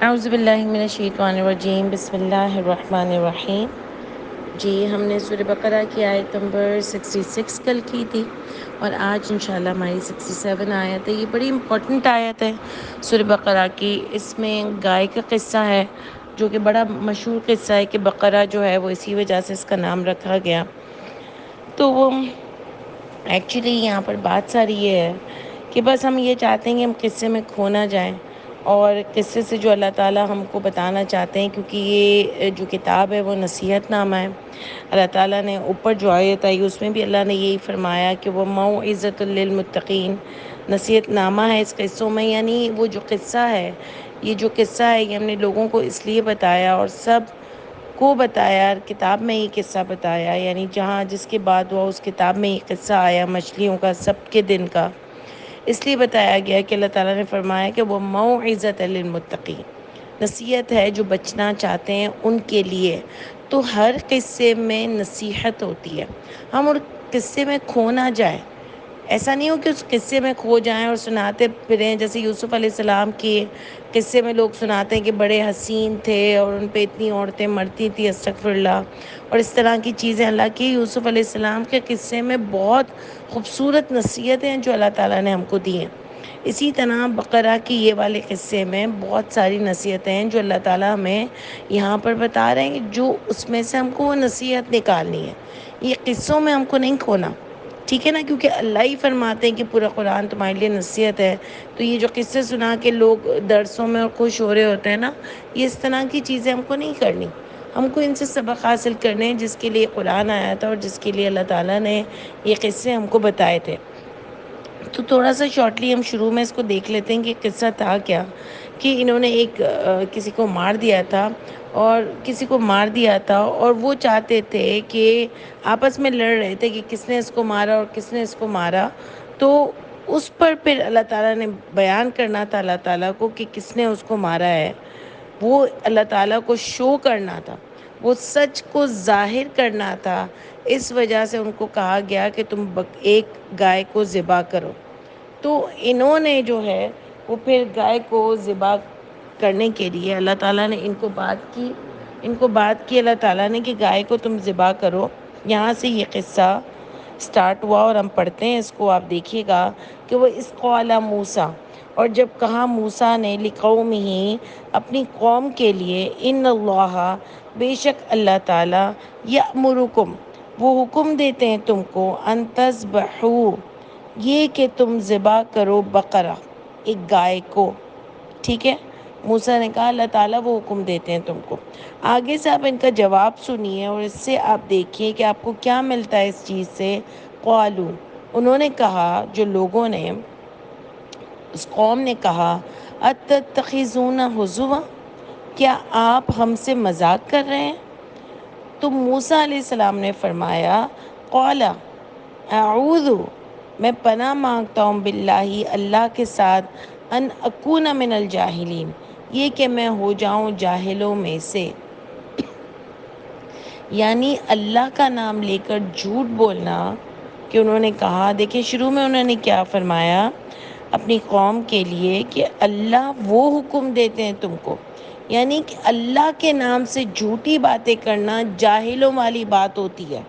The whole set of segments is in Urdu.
اعوذ باللہ من الشیطان الرجیم، بسم اللہ الرحمن الرحیم۔ جی ہم نے سورہ بقرہ کی آیت نمبر 66 کل کی تھی اور آج انشاءاللہ ہماری 67 آیت ہے۔ یہ بڑی امپورٹنٹ آیت ہے سورہ بقرہ کی۔ اس میں گائے کا قصہ ہے جو کہ بڑا مشہور قصہ ہے کہ بقرہ جو ہے وہ اسی وجہ سے اس کا نام رکھا گیا۔ تو وہ ایکچولی یہاں پر بات ساری یہ ہے کہ بس ہم یہ چاہتے ہیں کہ ہم قصے میں کھو نہ جائیں، اور قصے سے جو اللہ تعالیٰ ہم کو بتانا چاہتے ہیں، کیونکہ یہ جو کتاب ہے وہ نصیحت نامہ ہے۔ اللہ تعالیٰ نے اوپر جو آیت آئی اس میں بھی اللہ نے یہی فرمایا کہ وہ موعظۃ للمتقین، نصیحت نامہ ہے اس قصوں میں۔ یعنی وہ جو قصہ ہے، یہ جو قصہ ہے یہ ہم نے لوگوں کو اس لیے بتایا اور سب کو بتایا، کتاب میں یہ قصہ بتایا، یعنی جہاں جس کے بعد ہوا اس کتاب میں یہ قصہ آیا مچھلیوں کا، سب کے دن کا، اس لیے بتایا گیا کہ اللہ تعالیٰ نے فرمایا کہ وہ موعظۃ للمتقین، نصیحت ہے جو بچنا چاہتے ہیں ان کے لیے۔ تو ہر قصے میں نصیحت ہوتی ہے، ہم اور قصے میں کھو نہ جائیں۔ ایسا نہیں ہو کہ اس قصے میں کھو جائیں اور سناتے پھریں، جیسے یوسف علیہ السلام کے قصے میں لوگ سناتے ہیں کہ بڑے حسین تھے اور ان پہ اتنی عورتیں مرتی تھیں، استغفر اللہ، اور اس طرح کی چیزیں اللہ کی۔ یوسف علیہ السلام کے قصے میں بہت خوبصورت نصیحتیں ہیں جو اللہ تعالیٰ نے ہم کو دی ہیں۔ اسی طرح بقرہ کی یہ والے قصے میں بہت ساری نصیحتیں ہیں جو اللہ تعالیٰ ہمیں یہاں پر بتا رہے ہیں، جو اس میں سے ہم کو وہ نصیحت نکالنی ہے۔ یہ قصوں میں ہم کو نہیں کھونا، ٹھیک ہے نا، کیونکہ اللہ ہی فرماتے ہیں کہ پورا قرآن تمہارے لیے نصیحت ہے۔ تو یہ جو قصے سنا کے لوگ درسوں میں خوش ہو رہے ہوتے ہیں نا، یہ اس طرح کی چیزیں ہم کو نہیں کرنی۔ ہم کو ان سے سبق حاصل کرنے ہیں جس کے لیے قرآن آیا تھا اور جس کے لیے اللہ تعالیٰ نے یہ قصے ہم کو بتائے تھے۔ تو تھوڑا سا شارٹلی ہم شروع میں اس کو دیکھ لیتے ہیں کہ قصہ تھا کیا، کہ انہوں نے کسی کو مار دیا تھا، اور وہ چاہتے تھے کہ آپس میں لڑ رہے تھے کہ کس نے اس کو مارا اور کس نے اس کو مارا۔ تو اس پر پھر اللہ تعالیٰ نے بیان کرنا تھا اللہ تعالیٰ کو کہ کس نے اس کو مارا ہے، وہ اللہ تعالیٰ کو شو کرنا تھا، وہ سچ کو ظاہر کرنا تھا۔ اس وجہ سے ان کو کہا گیا کہ تم ایک گائے کو ذبح کرو۔ تو انہوں نے جو ہے وہ پھر گائے کو ذبح کرنے کے لیے اللہ تعالیٰ نے ان کو بات کی اللہ تعالیٰ نے کہ گائے کو تم ذبح کرو۔ یہاں سے یہ قصہ سٹارٹ ہوا اور ہم پڑھتے ہیں اس کو، آپ دیکھیے گا کہ وہ اس قال موسیٰ، اور جب کہا موسیٰ نے لقومہ، اپنی قوم کے لیے، ان اللہ، بے شک اللہ تعالیٰ، یأمرکم، وہ حکم دیتے ہیں تم کو، ان تذبحوا، یہ کہ تم ذبح کرو، بقرہ، ایک گائے کو، ٹھیک ہے۔ موسیٰ نے کہا اللہ تعالیٰ وہ حکم دیتے ہیں تم کو۔ آگے سے آپ ان کا جواب سنیے اور اس سے آپ دیکھیے کہ آپ کو کیا ملتا ہے اس چیز سے۔ قالو، انہوں نے کہا، جو لوگوں نے، اس قوم نے کہا، اتتخذون ہزوا، کیا آپ ہم سے مذاق کر رہے ہیں؟ تو موسیٰ علیہ السلام نے فرمایا، قال اعوذ، میں پناہ مانگتا ہوں، باللہ، اللہ کے ساتھ، ان اکون من الجاہلین، یہ کہ میں ہو جاؤں جاہلوں میں سے۔ یعنی اللہ کا نام لے کر جھوٹ بولنا، کہ انہوں نے کہا، دیکھیں شروع میں انہوں نے کیا فرمایا اپنی قوم کے لیے کہ اللہ وہ حکم دیتے ہیں تم کو، یعنی کہ اللہ کے نام سے جھوٹی باتیں کرنا جاہلوں والی بات ہوتی ہے۔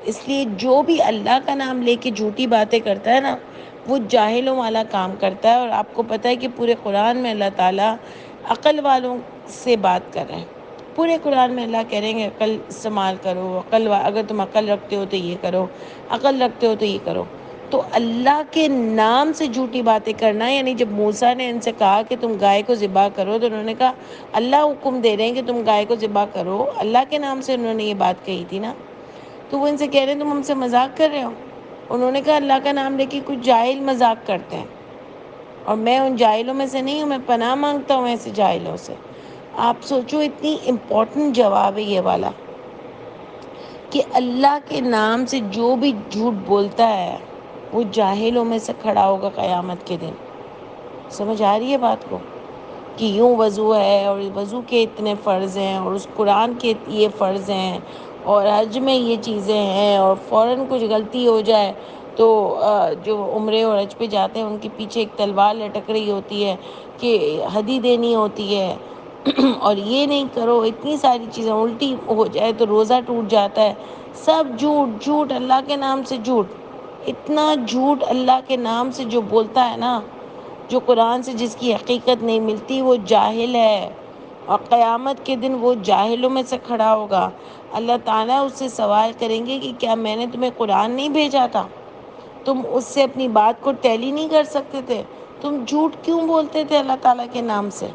اس لیے جو بھی اللہ کا نام لے کے جھوٹی باتیں کرتا ہے نا، وہ جاہلوں والا کام کرتا ہے۔ اور آپ کو پتہ ہے کہ پورے قرآن میں اللہ تعالیٰ عقل والوں سے بات کر رہے ہیں۔ پورے قرآن میں اللہ کہہ رہے ہیں کہ عقل استعمال کرو، اگر تم عقل رکھتے ہو تو یہ کرو، عقل رکھتے ہو تو یہ کرو۔ تو اللہ کے نام سے جھوٹی باتیں کرنا، یعنی جب موسیٰ نے ان سے کہا کہ تم گائے کو ذبح کرو، تو انہوں نے کہا اللہ حکم دے رہے ہیں کہ تم گائے کو ذبح کرو، اللہ کے نام سے انہوں نے یہ بات کہی تھی نا۔ تو وہ ان سے کہہ رہے ہیں تم ہم سے مذاق کر رہے ہو۔ انہوں نے کہا اللہ کا نام لے کے کچھ جاہل مذاق کرتے ہیں، اور میں ان جاہلوں میں سے نہیں ہوں، میں پناہ مانگتا ہوں ایسے جاہلوں سے۔ آپ سوچو اتنی امپورٹنٹ جواب ہے یہ والا، کہ اللہ کے نام سے جو بھی جھوٹ بولتا ہے وہ جاہلوں میں سے کھڑا ہوگا قیامت کے دن۔ سمجھ آ رہی ہے بات کو، کہ یوں وضو ہے اور وضو کے اتنے فرض ہیں اور اس قرآن کے یہ فرض ہیں اور حج میں یہ چیزیں ہیں، اور فوراً کچھ غلطی ہو جائے تو جو عمرے اور حج پہ جاتے ہیں ان کے پیچھے ایک تلوار لٹک رہی ہوتی ہے کہ ہدی دینی ہوتی ہے اور یہ نہیں کرو، اتنی ساری چیزیں، الٹی ہو جائے تو روزہ ٹوٹ جاتا ہے، سب جھوٹ جھوٹ، اللہ کے نام سے جھوٹ، اتنا جھوٹ اللہ کے نام سے جو بولتا ہے نا، جو قرآن سے جس کی حقیقت نہیں ملتی وہ جاہل ہے، اور قیامت کے دن وہ جاہلوں میں سے کھڑا ہوگا۔ اللہ تعالیٰ اس سے سوال کریں گے کہ کیا میں نے تمہیں قرآن نہیں بھیجا تھا؟ تم اس سے اپنی بات کو ٹیلی نہیں کر سکتے تھے؟ تم جھوٹ کیوں بولتے تھے اللہ تعالیٰ کے نام سے؟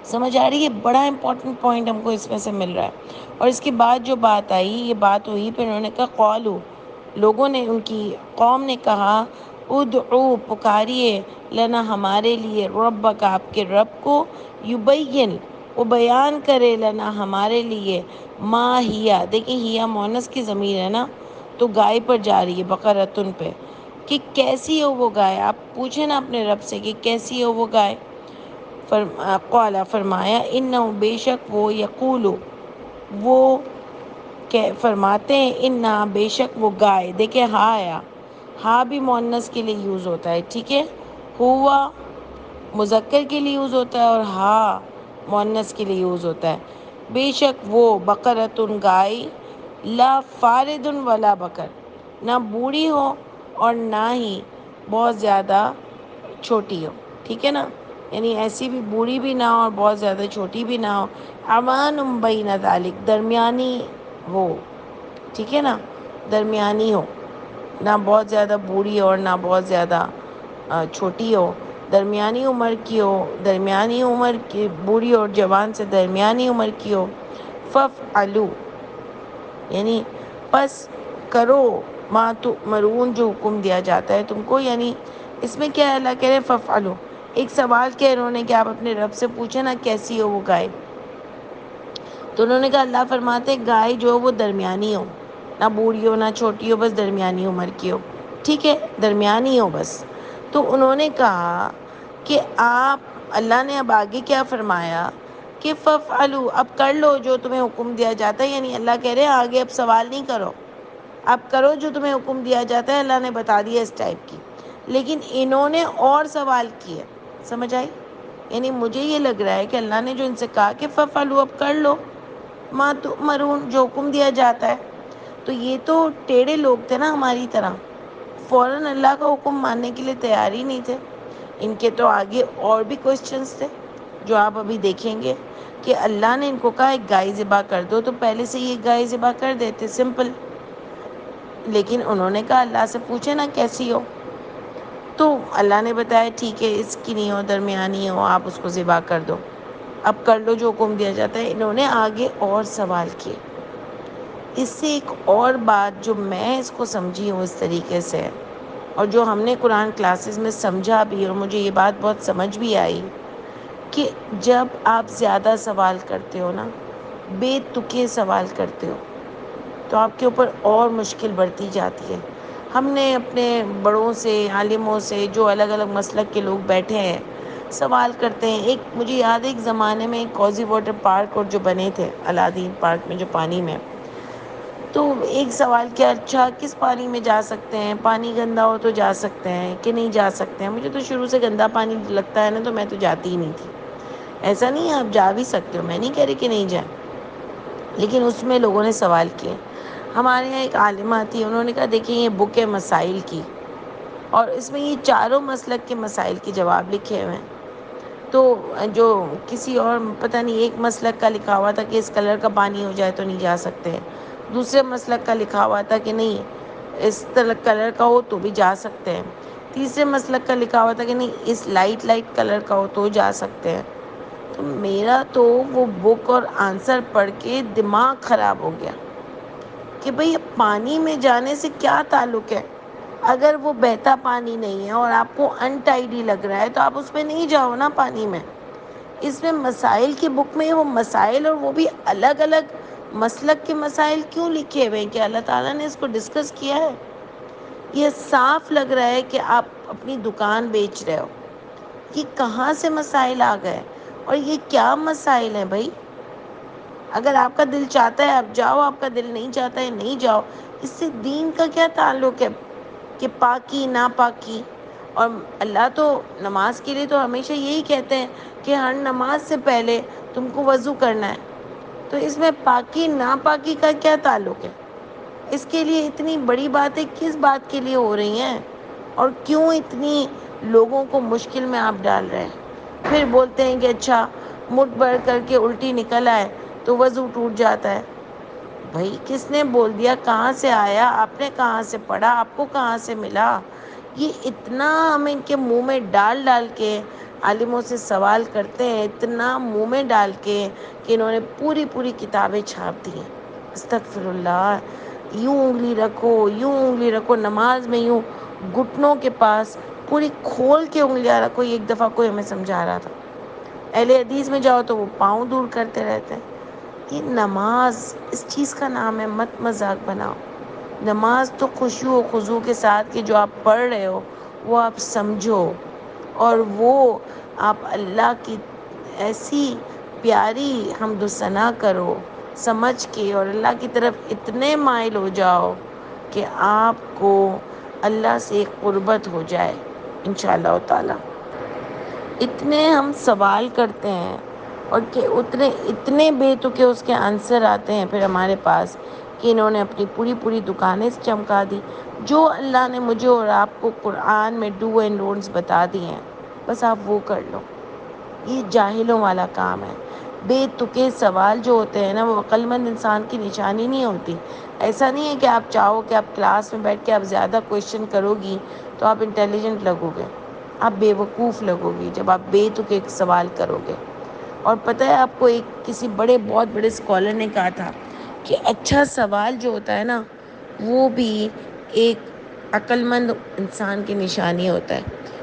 سمجھ آ رہی ہے؟ بڑا امپورٹنٹ پوائنٹ ہم کو اس میں سے مل رہا ہے۔ اور اس کے بعد جو بات آئی، یہ بات ہوئی، پھر انہوں نے کہا قالو، لوگوں نے، ان کی قوم نے کہا، ادعو، پکاریے، لنا، ہمارے لیے، ربک، آپ کے رب کو، یبین، وہ بیان کرے، لنا، ہمارے لیے، ما ہیا، دیکھیں ہیا مونس کی ضمیر ہے نا، تو گائے پر جا رہی ہے، بقرتن پہ، کہ کیسی ہو وہ گائے، آپ پوچھیں نا اپنے رب سے کہ کیسی ہو وہ گائے۔ قال، فرمایا، انہ، بے شک وہ، یقولو، وہ فرماتے ہیں، انہا، بے شک وہ گائے، دیکھیں ہا آیا، ہا بھی مونس کے لیے یوز ہوتا ہے، ٹھیک ہے، ہوا مذکر کے لیے یوز ہوتا ہے اور ہا مونس کے لیے یوز ہوتا ہے۔ بے شک وہ، بقرتن، گائے، لا فاردن ولا بکر، نہ بوڑھی ہو اور نہ ہی بہت زیادہ چھوٹی ہو، ٹھیک ہے نا، یعنی ایسی بھی بوڑھی بھی نہ ہو اور بہت زیادہ چھوٹی بھی نہ ہو، امان بین ذالک، درمیانی ہو، ٹھیک ہے نا، درمیانی ہو، نہ بہت زیادہ بوڑھی ہو اور نہ بہت زیادہ چھوٹی ہو، درمیانی عمر کی ہو، درمیانی عمر کی، بوڑھی اور جوان سے درمیانی عمر کی ہو۔ فافعلوا، یعنی پس کرو، ما تؤمرون، جو حکم دیا جاتا ہے تم کو، یعنی اس میں کیا ہے، اللہ کہہ رہے فافعلوا، ایک سوال کیا انہوں نے کہ آپ اپنے رب سے پوچھیں نا کیسی ہو وہ گائے، تو انہوں نے کہا، اللہ فرماتے گائے جو ہو وہ درمیانی ہو، نہ بوڑھی ہو نہ چھوٹی ہو، بس درمیانی عمر کی ہو، ٹھیک ہے، درمیانی ہو بس۔ تو انہوں نے کہا کہ آپ، اللہ نے اب آگے کیا فرمایا کہ فافعلوا، اب کر لو جو تمہیں حکم دیا جاتا ہے، یعنی اللہ کہہ رہے ہیں آگے اب سوال نہیں کرو، اب کرو جو تمہیں حکم دیا جاتا ہے، اللہ نے بتا دیا اس ٹائپ کی، لیکن انہوں نے اور سوال کیے، سمجھ آئی؟ یعنی مجھے یہ لگ رہا ہے کہ اللہ نے جو ان سے کہا کہ فافعلوا، اب کر لو، ما تؤمرون، جو حکم دیا جاتا ہے، تو یہ تو ٹیڑھے لوگ تھے نا ہماری طرح، فوراً اللہ کا حکم ماننے کے لیے تیار ہی نہیں تھے۔ ان کے تو آگے اور بھی کوشچنس تھے جو آپ ابھی دیکھیں گے، کہ اللہ نے ان کو کہا ایک گائے ذبح کر دو تو پہلے سے یہ گائے ذبح کر دیتے، سمپل، لیکن انہوں نے کہا اللہ سے پوچھے نا کیسی ہو، تو اللہ نے بتایا ٹھیک ہے، اس کی نہیں ہو، درمیانی ہو، آپ اس کو ذبح کر دو، اب کر لو جو حکم دیا جاتا ہے۔ انہوں نے آگے اور سوال کیے۔ اس سے ایک اور بات جو میں اس کو سمجھی ہوں اس طریقے سے، اور جو ہم نے قرآن کلاسز میں سمجھا بھی، اور مجھے یہ بات بہت سمجھ بھی آئی، کہ جب آپ زیادہ سوال کرتے ہو نا، بے تکے سوال کرتے ہو، تو آپ کے اوپر اور مشکل بڑھتی جاتی ہے۔ ہم نے اپنے بڑوں سے، عالموں سے، جو الگ الگ مسلک کے لوگ بیٹھے ہیں، سوال کرتے ہیں۔ ایک مجھے یاد ہے ایک زمانے میں کوزی واٹر پارک اور جو بنے تھے الادین پارک میں جو پانی میں، تو ایک سوال کیا، اچھا کس پانی میں جا سکتے ہیں، پانی گندا ہو تو جا سکتے ہیں کہ نہیں جا سکتے ہیں؟ مجھے تو شروع سے گندا پانی لگتا ہے نا، تو میں تو جاتی ہی نہیں تھی۔ ایسا نہیں ہے، آپ جا بھی سکتے ہو، میں نہیں کہہ رہی کہ نہیں جائیں، لیکن اس میں لوگوں نے سوال کیے۔ ہمارے یہاں ایک عالمہ تھی، انہوں نے کہا دیکھیں یہ بک ہے مسائل کی، اور اس میں یہ چاروں مسلک کے مسائل کے جواب لکھے ہوئے ہیں، تو جو کسی اور پتہ نہیں ایک مسلک کا لکھا ہوا تھا کہ اس کلر کا پانی ہو جائے تو نہیں جا سکتے، دوسرے مسلک کا لکھا ہوا تھا کہ نہیں اس طرح کلر کا ہو تو بھی جا سکتے ہیں، تیسرے مسلک کا لکھا ہوا تھا کہ نہیں اس لائٹ لائٹ کلر کا ہو تو جا سکتے ہیں۔ تو میرا تو وہ بک اور آنسر پڑھ کے دماغ خراب ہو گیا کہ بھئی پانی میں جانے سے کیا تعلق ہے؟ اگر وہ بہتا پانی نہیں ہے اور آپ کو انٹائیڈی لگ رہا ہے تو آپ اس میں نہیں جاؤ نا پانی میں۔ اس میں مسائل کی بک میں وہ مسائل، اور وہ بھی الگ الگ مسلک کے مسائل کیوں لکھے ہوئے ہیں؟ کہ اللہ تعالیٰ نے اس کو ڈسکس کیا ہے؟ یہ صاف لگ رہا ہے کہ آپ اپنی دکان بیچ رہے ہو۔ یہ کہاں سے مسائل آ گئے؟ اور یہ کیا مسائل ہیں بھائی؟ اگر آپ کا دل چاہتا ہے آپ جاؤ، آپ کا دل نہیں چاہتا ہے نہیں جاؤ، اس سے دین کا کیا تعلق ہے؟ کہ پاکی ناپاکی، اور اللہ تو نماز کے لیے تو ہمیشہ یہی کہتے ہیں کہ ہر نماز سے پہلے تم کو وضو کرنا ہے، تو اس میں پاکی ناپاکی کا کیا تعلق ہے؟ اس کے لیے اتنی بڑی باتیں کس بات کے لیے ہو رہی ہیں، اور کیوں اتنی لوگوں کو مشکل میں آپ ڈال رہے ہیں؟ پھر بولتے ہیں کہ اچھا مٹھ بھر کر کے الٹی نکل آئے تو وضو ٹوٹ جاتا ہے۔ بھائی کس نے بول دیا؟ کہاں سے آیا؟ آپ نے کہاں سے پڑھا؟ آپ کو کہاں سے ملا؟ یہ اتنا ہم ان کے منہ میں ڈال ڈال کے عالموں سے سوال کرتے ہیں، اتنا منہ میں ڈال کے کہ انہوں نے پوری پوری کتابیں چھاپ دی ہیں۔ استغفر اللہ، یوں انگلی رکھو، یوں انگلی رکھو، نماز میں یوں گھٹنوں کے پاس پوری کھول کے انگلیاں رکھو۔ ایک دفعہ کوئی ہمیں سمجھا رہا تھا، اہل حدیث میں جاؤ تو وہ پاؤں دور کرتے رہتے ہیں۔ یہ نماز اس چیز کا نام ہے، مت مذاق بناؤ۔ نماز تو خشوع و خضوع کے ساتھ کہ جو آپ پڑھ رہے ہو وہ آپ سمجھو، اور وہ آپ اللہ کی ایسی پیاری حمد و ثنا کرو سمجھ کے، اور اللہ کی طرف اتنے مائل ہو جاؤ کہ آپ کو اللہ سے ایک قربت ہو جائے انشاءاللہ تعالی۔ اتنے ہم سوال کرتے ہیں اور کہ اتنے بے تکے اس کے آنسر آتے ہیں پھر ہمارے پاس کہ انہوں نے اپنی پوری پوری دکانیں چمکا دی۔ جو اللہ نے مجھے اور آپ کو قرآن میں ڈو اینڈ ڈونٹس بتا دیے ہیں، بس آپ وہ کر لو۔ یہ جاہلوں والا کام ہے۔ بے تکے سوال جو ہوتے ہیں نا، وہ عقل مند انسان کی نشانی نہیں ہوتی۔ ایسا نہیں ہے کہ آپ چاہو کہ آپ کلاس میں بیٹھ کے آپ زیادہ کویشچن کرو گی تو آپ انٹیلیجنٹ لگو گے، آپ بے وقوف لگو گی جب آپ بے تکے سوال کرو گے۔ اور پتہ ہے آپ کو، ایک کسی بہت بڑے اسکالر نے کہا تھا کہ اچھا سوال جو ہوتا ہے نا، وہ بھی ایک عقل مند انسان کی نشانی ہوتا ہے،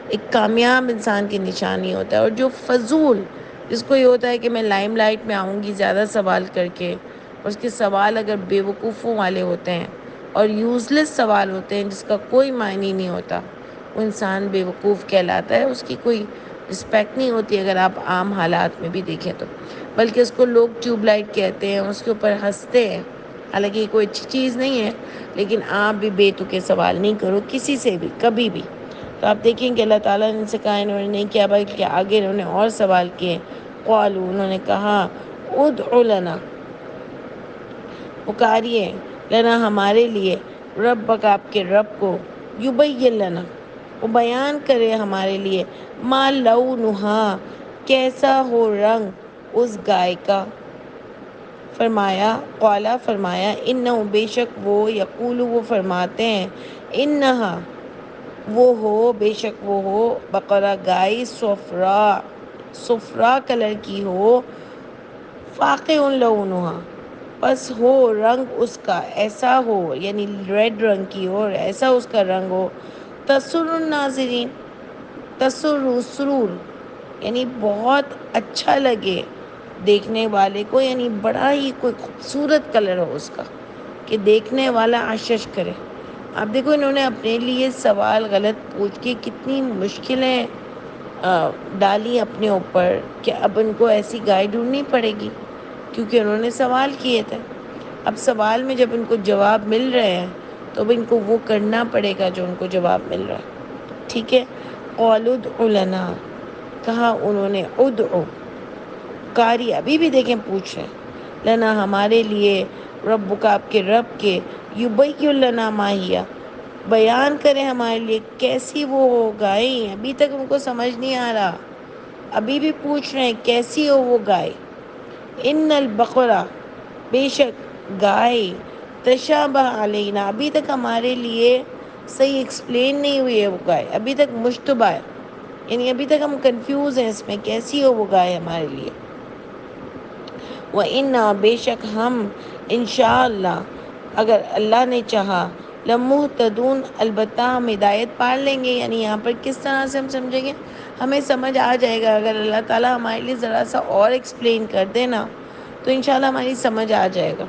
ایک کامیاب انسان کی نشانی ہوتا ہے۔ اور جو فضول، جس کو یہ ہوتا ہے کہ میں لائم لائٹ میں آؤں گی زیادہ سوال کر کے، اور اس کے سوال اگر بے وقوفوں والے ہوتے ہیں اور یوز لیس سوال ہوتے ہیں جس کا کوئی معنی نہیں ہوتا، وہ انسان بے وقوف کہلاتا ہے۔ اس کی کوئی رسپیکٹ نہیں ہوتی اگر آپ عام حالات میں بھی دیکھیں تو، بلکہ اس کو لوگ ٹیوب لائٹ کہتے ہیں، اس کے اوپر ہنستے ہیں۔ حالانکہ یہ کوئی اچھی چیز نہیں ہے، لیکن آپ بھی بے تکے سوال نہیں کرو کسی سے بھی، کبھی بھی۔ تو آپ دیکھیں کہ اللہ تعالیٰ نے ان سے کہا، انہوں نے نہیں کیا، بلکہ آگے انہوں نے اور سوال کیے۔ قالوا، انہوں نے کہا، ادع لنا، پکاریے، لنا ہمارے لیے، ربک آپ کے رب کو، یبین لنا، وہ بیان کرے ہمارے لیے، ما لونہا، کیسا ہو رنگ اس گائے کا۔ فرمایا، قالا فرمایا، انہ بے شک وہ، یقول وہ فرماتے ہیں، انہا وہ ہو، بے شک وہ ہو، بقرہ گائے، صفرا کلر کی ہو، فاقع لونہا، بس ہو رنگ اس کا ایسا ہو، یعنی ریڈ رنگ کی ہو اور ایسا اس کا رنگ ہو، تسر الناظرین، سرور، یعنی بہت اچھا لگے دیکھنے والے کو، یعنی بڑا ہی کوئی خوبصورت کلر ہو اس کا کہ دیکھنے والا آشش کرے۔ اب دیکھو انہوں نے اپنے لیے سوال غلط پوچھ کے کتنی مشکلیں ڈالی اپنے اوپر کہ اب ان کو ایسی گائے ڈھونڈنی پڑے گی کیونکہ انہوں نے سوال کیے تھے۔ اب سوال میں جب ان کو جواب مل رہے ہیں تو اب ان کو وہ کرنا پڑے گا جو ان کو جواب مل رہا ہے، ٹھیک ہے۔ قالوا ادع لنا، کہا انہوں نے، ادعو، کاری ابھی بھی دیکھیں پوچھ رہے ہیں، لنا ہمارے لیے، ربک آپ کے رب کے، یبین لنا ما ہی، بیان کرے ہمارے لیے کیسی وہ ہو گائے۔ ابھی تک ان کو سمجھ نہیں آ رہا، ابھی بھی پوچھ رہے ہیں کیسی ہو وہ گائے۔ ان البقرہ، بے شک گائے، تشابہ علینا، ابھی تک ہمارے لیے صحیح ایکسپلین نہیں ہوئی ہے وہ گائے، ابھی تک مشتبہ ہے، یعنی ابھی تک ہم کنفیوز ہیں اس میں کیسی ہو وہ گائے ہمارے لیے۔ وَإِنَّا، بے شک ہم، انشاءاللہ اگر اللہ نے چاہا، لَمُهْتَدُونَ، البتہ ہم ہدایت پا لیں گے۔ یعنی یہاں پر کس طرح سے ہم سمجھیں گے؟ ہمیں سمجھ آ جائے گا اگر اللہ تعالیٰ ہمارے لیے ذرا سا اور ایکسپلین کر دے نا، تو انشاءاللہ ہماری سمجھ آ جائے گا۔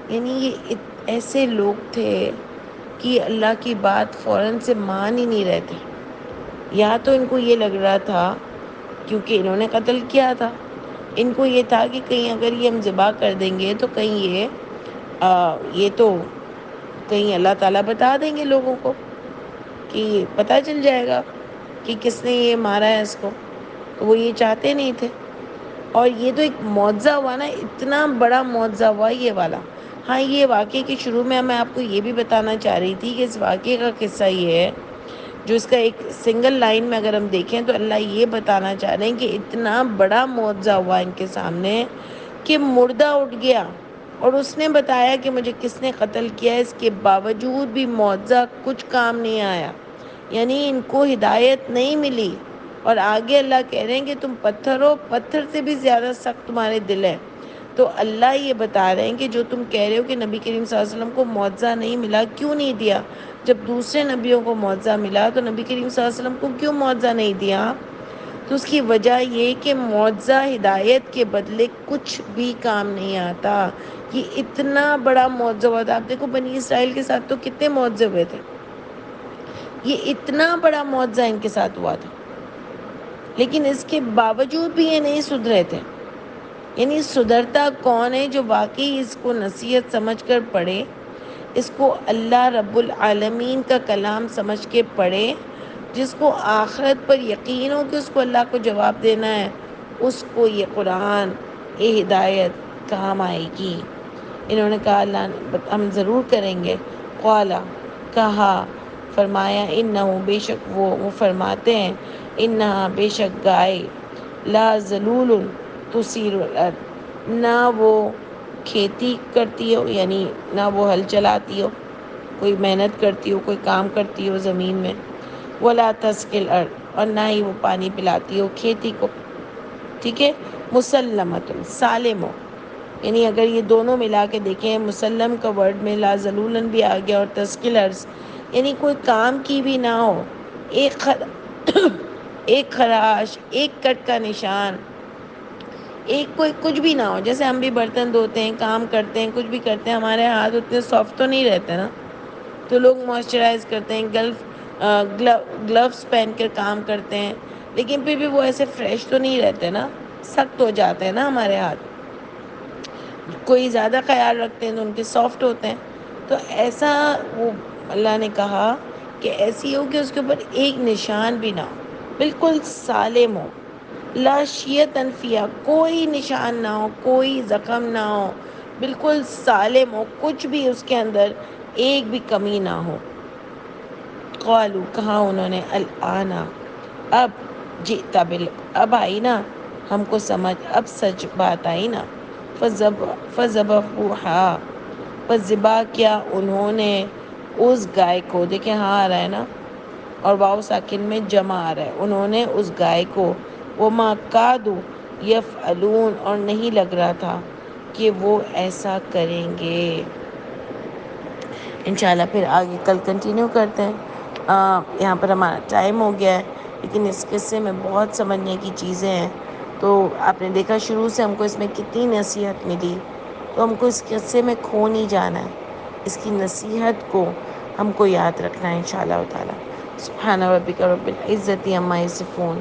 یعنی یہ ایسے لوگ تھے کہ اللہ کی بات فوراً سے مان ہی نہیں رہتے۔ یا تو ان کو یہ لگ رہا تھا کیونکہ انہوں نے قتل کیا تھا، ان کو یہ تھا کہ کہیں اگر یہ ہم ذبح کر دیں گے تو کہیں یہ تو کہیں اللہ تعالیٰ بتا دیں گے لوگوں کو، کہ پتہ چل جائے گا کہ کس نے یہ مارا ہے اس کو. تو وہ یہ چاہتے نہیں تھے. اور یہ تو ایک معجزہ ہوا نا، اتنا بڑا معجزہ ہوا یہ والا. ہاں یہ واقعے کے شروع میں میں آپ کو یہ بھی بتانا چاہ رہی تھی کہ اس واقعے کا قصہ یہ ہے، جو اس کا ایک سنگل لائن میں اگر ہم دیکھیں تو اللہ یہ بتانا چاہ رہے ہیں کہ اتنا بڑا معجزہ ہوا ان کے سامنے کہ مردہ اٹھ گیا اور اس نے بتایا کہ مجھے کس نے قتل کیا. اس کے باوجود بھی معجزہ کچھ کام نہیں آیا، یعنی ان کو ہدایت نہیں ملی. اور آگے اللہ کہہ رہے ہیں کہ تم پتھر ہو، پتھر سے بھی زیادہ سخت تمہارے دل ہے. تو اللہ یہ بتا رہے ہیں کہ جو تم کہہ رہے ہو کہ نبی کریم صلی اللہ علیہ وسلم کو معجزہ نہیں ملا، کیوں نہیں دیا؟ جب دوسرے نبیوں کو معجزہ ملا تو نبی کریم صلی اللہ علیہ وسلم کو کیوں معجزہ نہیں دیا؟ تو اس کی وجہ یہ کہ معجزہ ہدایت کے بدلے کچھ بھی کام نہیں آتا. یہ اتنا بڑا معجزہ ہوا تھا. آپ دیکھو بنی اسرائیل کے ساتھ تو کتنے معجزے ہوئے تھے، یہ اتنا بڑا معجزہ ان کے ساتھ ہوا تھا، لیکن اس کے باوجود بھی یہ نہیں سدھرے تھے. یعنی سدھرتا کون ہے؟ جو واقعی اس کو نصیحت سمجھ کر پڑھے، اس کو اللہ رب العالمین کا کلام سمجھ کے پڑھے، جس کو آخرت پر یقین ہو کہ اس کو اللہ کو جواب دینا ہے، اس کو یہ قرآن، یہ ہدایت کام آئے گی. انہوں نے کہا اللہ ہم ضرور کریں گے. قالا کہا، فرمایا، انہو بے شک وہ فرماتے ہیں، انہا بے شک گائے، لا ذلول تثیر الارض، نہ وہ کھیتی کرتی ہو، یعنی نہ وہ ہل چلاتی ہو، کوئی محنت کرتی ہو، کوئی کام کرتی ہو زمین میں، ولا تسقی الارض، اور نہ ہی وہ پانی پلاتی ہو کھیتی کو. ٹھیک ہے. مسلمۃ، سالم ہو، یعنی اگر یہ دونوں ملا کے دیکھیں، مسلم کا ورڈ میں لا ذلولن بھی آ گیا اور تسقی الارض، یعنی کوئی کام کی بھی نہ ہو، ایک خراش، ایک کٹ کا نشان، ایک کوئی کچھ بھی نہ ہو. جیسے ہم بھی برتن دھوتے ہیں، کام کرتے ہیں، کچھ بھی کرتے ہیں، ہمارے ہاتھ اتنے سافٹ تو نہیں رہتے نا. تو لوگ موئسچرائز کرتے ہیں، گلوز پہن کر کام کرتے ہیں، لیکن پھر بھی وہ ایسے فریش تو نہیں رہتے نا، سخت ہو جاتے ہیں نا ہمارے ہاتھ. کوئی زیادہ خیال رکھتے ہیں تو ان کے سافٹ ہوتے ہیں. تو ایسا وہ اللہ نے کہا کہ ایسی ہو کہ اس کے اوپر ایک نشان بھی نہ ہو، بالکل سالم ہو، لا شیۃ فیہا، کوئی نشان نہ ہو، کوئی زخم نہ ہو، بالکل سالم ہو، کچھ بھی اس کے اندر ایک بھی کمی نہ ہو. قالوا، کہا انہوں نے، الآن، اب، جئت اب آئی نا ہم کو سمجھ، اب سچ بات آئی نا. فذبحوها، پس ذبح کیا انہوں نے اس گائے کو. دیکھیں ہاں آ رہا ہے نا، اور واو ساکن میں جمع آ رہا ہے. انہوں نے اس گائے کو، وما کادوا یفعلون، اور نہیں لگ رہا تھا کہ وہ ایسا کریں گے. انشاءاللہ پھر آگے کل کنٹینیو کرتے ہیں. یہاں پر ہمارا ٹائم ہو گیا ہے، لیکن اس قصے میں بہت سمجھنے کی چیزیں ہیں. تو آپ نے دیکھا شروع سے ہم کو اس میں کتنی نصیحت ملی، تو ہم کو اس قصے میں کھو نہیں جانا ہے، اس کی نصیحت کو ہم کو یاد رکھنا ہے انشاءاللہ تعالی. سبحان ربک رب العزت عما یصفون،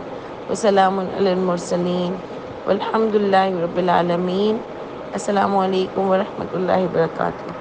وسلام علی المرسلین، والحمد للہ رب العالمین. السلام علیکم ورحمۃ اللہ وبرکاتہ.